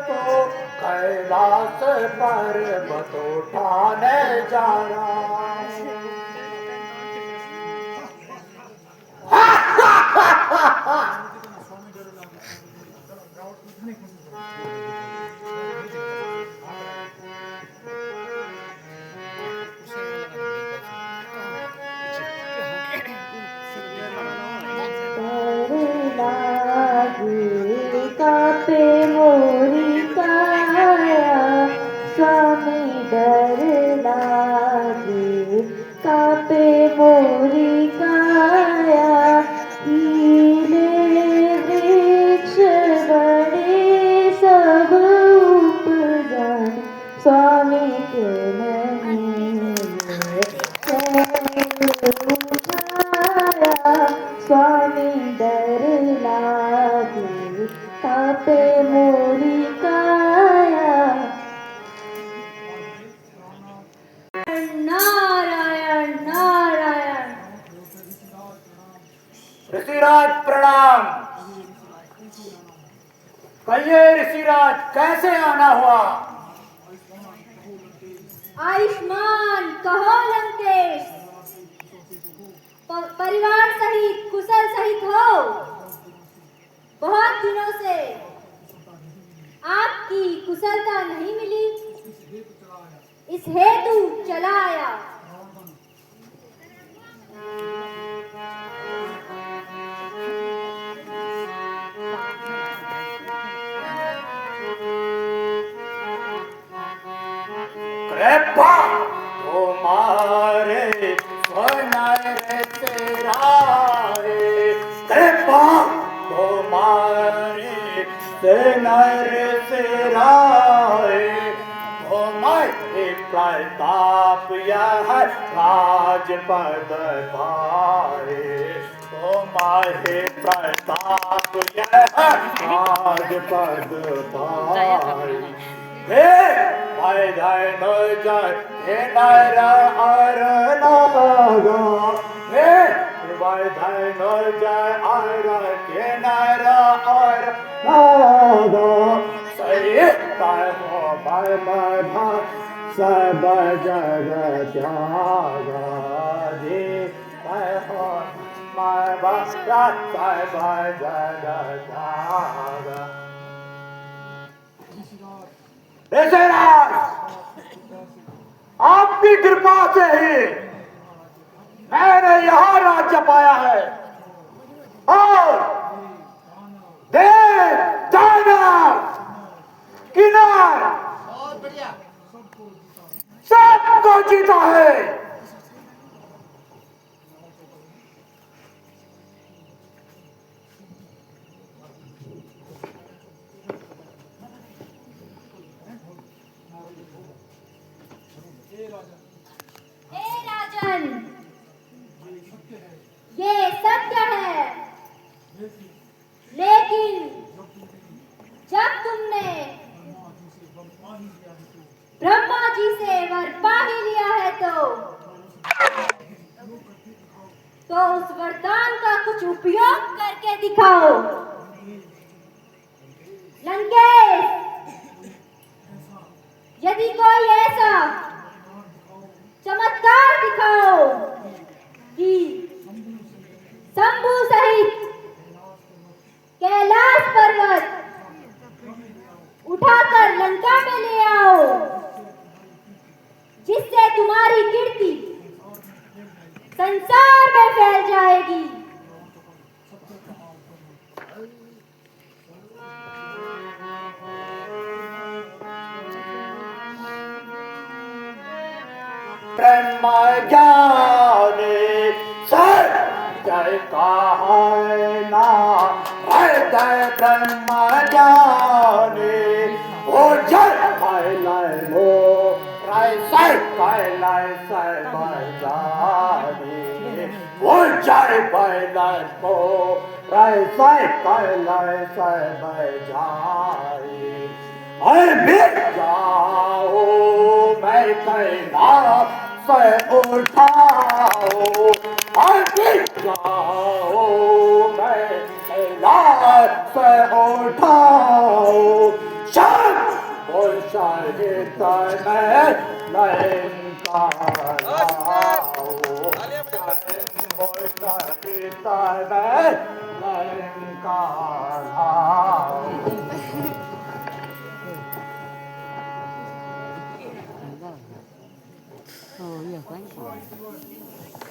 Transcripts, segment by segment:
तो कैलाश पर्वत उठाने जा रहा हूँ। कापे मोरी काया स्वामी डर लागे कापे मोरी काया हिले वृक्ष बड़े सब उपजान स्वामी के नहीं उठाया स्वामी डर लागे कापे मोरी काया। नारायण नारायण। ऋषिराज प्रणाम। कहिए ऋषिराज, कैसे आना हुआ? आयुष्मान कहो लंकेश, परिवार सहित कुशल सहित हो। बहुत दिनों से आपकी कुशलता नहीं मिली, इस हेतु चला आया। कृपा तुम्हारे सुनर सिराए, कृपा तुम्हारे सुनर सिराए, तुम्हारे प्रताप यह राजपद पाए, तुम्हारे प्रताप यह राजपद पाए। हे भाई धनो जय हे नर और नागा, हे भाई धनो जय और के नर और नागा, सही हो भाई मधा सब जग त्यागा जी, हो मैं बसा सब जग त्यागा। ऋषिराज, आपकी कृपा से ही मैंने यह राज्य पाया है और देव दानव किन्नर सबको जीता है। ये सत्य है, लेकिन जब तुमने ब्रह्मा जी से वर पा ही लिया है तो उस वरदान का कुछ उपयोग करके दिखाओ। लंकेश, यदि कोई ऐसा चमत्कार दिखाओ कि शंभू सहित कैलाश पर्वत उठाकर लंका में ले आओ, जिससे तुम्हारी कीर्ति संसार में फैल जाएगी। ब्रह्म ज्ञानी सत्य कहना, हृदय ब्रह्म ज्ञानी वो जय कैलाय मो राय कैलाय बजानी, वो जय कैलाय मो राय कैलाय बजाई। अरे बिक जाओ मैं कैलाश से उठाओ, अरे बिक जाओ मैं कैलाश से उठाओ,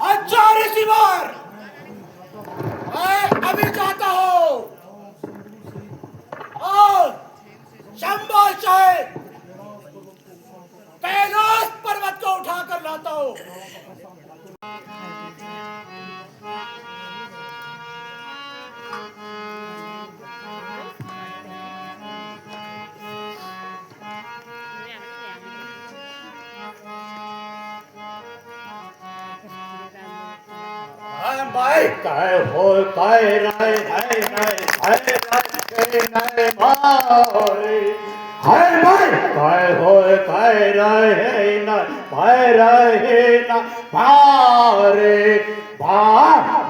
अच्छा रिसीवर, मैं अभी जाता हूँ और शंभो से कैलाश पर्वत को उठा कर लाता हूँ। भाई काय हो काय राय है नहीं भाई, हाय भाई काय हो काय राय है ना भाई ना भारे भा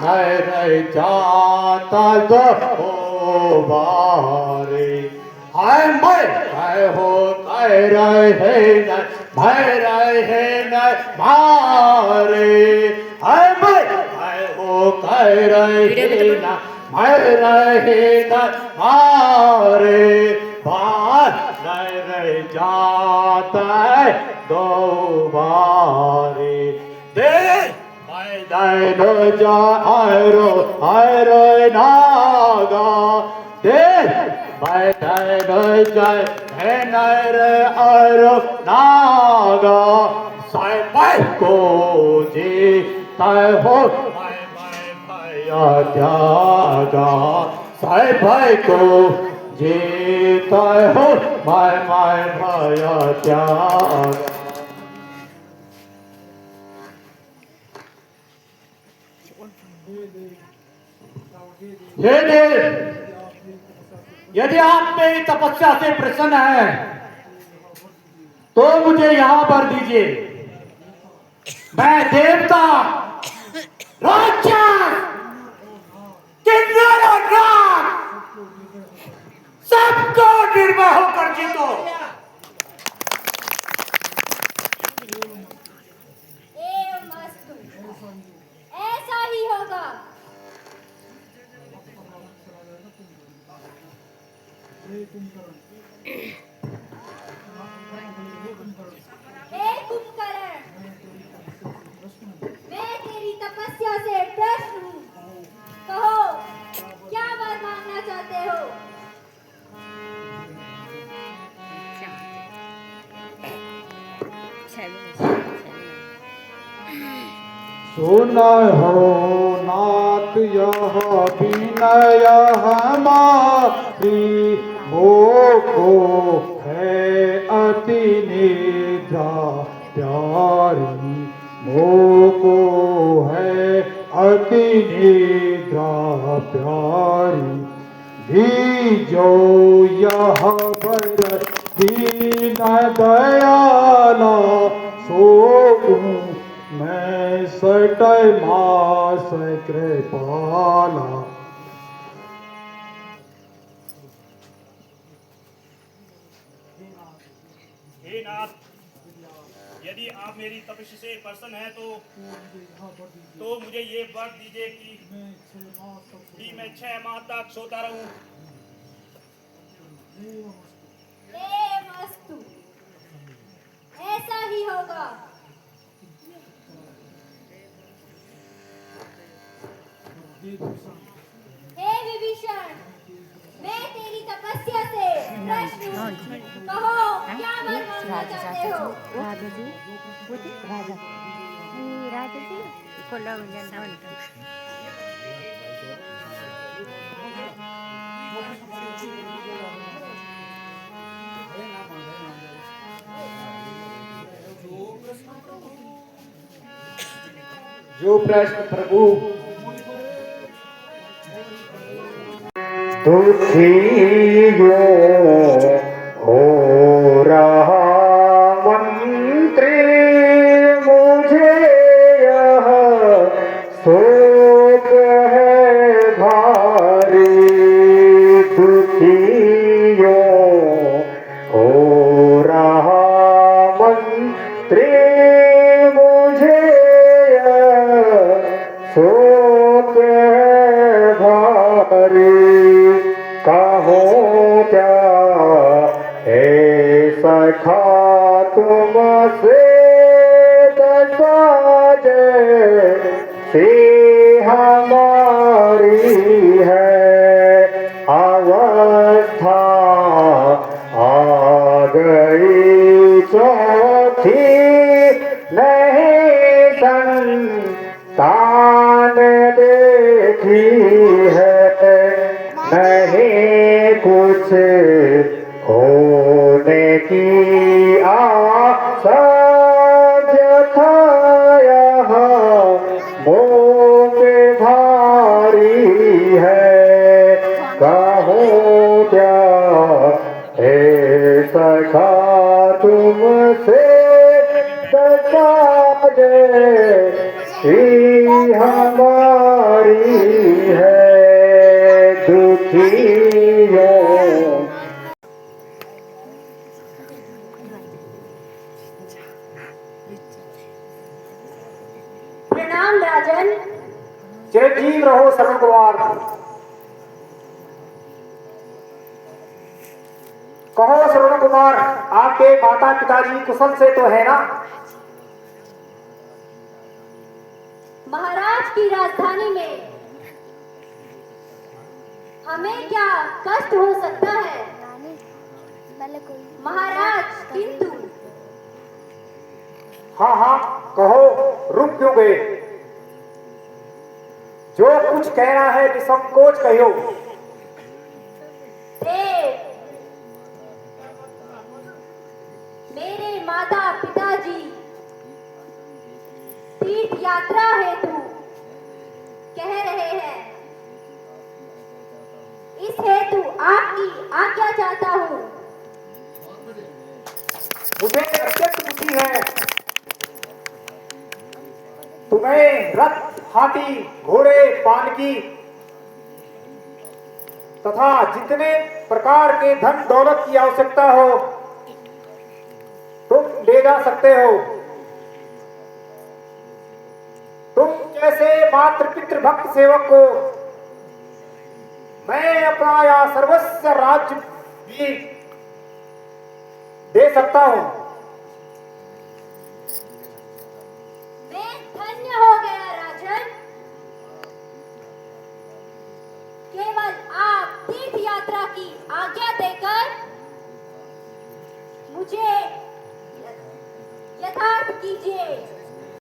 नहीं रह जाता तो बारे। हाय भाई काय हो काय राय है ना भारे, हाय भाई काय हो काय राय ना मारे बार नहीं रह जाता है दो बारे। दे मैं नो जा आयरो नागा दे मैं नो जाए है नरे आयरो नागा साइब को जीता हो त्यागा साहेब भाई को जीता हो माय भाया त्यागा। हे देव, यदि आप मेरी तपस्या से प्रसन्न हैं तो मुझे यहाँ पर दीजिए। मैं देवता राक्षस किन्नर और नाग सबको निर्मल होकर जीतो। मस्तु, ऐसा ही होगा। हे कुंभकर्ण, मैं तेरी तपस्या से प्रसन्न हूँ। कहो, क्या वर मांगना चाहते हो? सुना हो नाथ यह विनय हमारी, मोको है अति निद्रा प्यारी, मोको है अति निद्रा प्यारी। दीजो यह वर दीन दयाला, सो मैं सटय मास कृपाला। हे नाथ, यदि आप मेरी तपस्या से प्रसन्न हैं तो मुझे ये वर दीजिए कि मैं 6 माह तक सोता रहूं। हे मस्तु, ऐसा ही होगा। हे विभीषण, मैं तेरी तपस्या से प्रसन्न हूँ। कहो, क्या वर मांगना चाहते हो? जो प्रश्न प्रभु दुखियों हो रहा मंत्री, मुझे यह शोक है भारी। दुखियों हो रहा कहो क्या हे सखा तुमसे दसाजे सी हमारी है अवस्था आ गई चौथी नहीं संतान देखी है नहीं कुछ होने की आशा था यहाँ मोह भारी है कहो क्या हे सखा तुमसे दसाजे हमारी है दुखियों। प्रणाम राजन। चिरंजीव रहो श्रवण कुमार। कहो श्रवण कुमार, आपके माता पिताजी कुशल से तो है ना? महाराज की राजधानी में हमें क्या कष्ट हो सकता है महाराज, किंतु हाँ हाँ कहो, रुक क्यों गए? जो कुछ कहना है निसंकोच कहो। देव, मेरे माता पिताजी तीर्थ यात्रा हेतु कह रहे हैं, इस हेतु आपकी आज्ञा चाहता हूँ। मुझे प्रत्यक्ष बुद्धि है, तुम्हें रथ, हाथी, घोड़े, पालकी तथा जितने प्रकार के धन दौलत की आवश्यकता हो तुम ले जा सकते हो। तुम जैसे मातृ पितृ भक्त सेवक को मैं अपना या सर्वस्व राज्य भी दे सकता हूं। मैं धन्य हो गया राजन। केवल आप तीर्थ यात्रा की आज्ञा देकर मुझे यथार्थ कीजिए।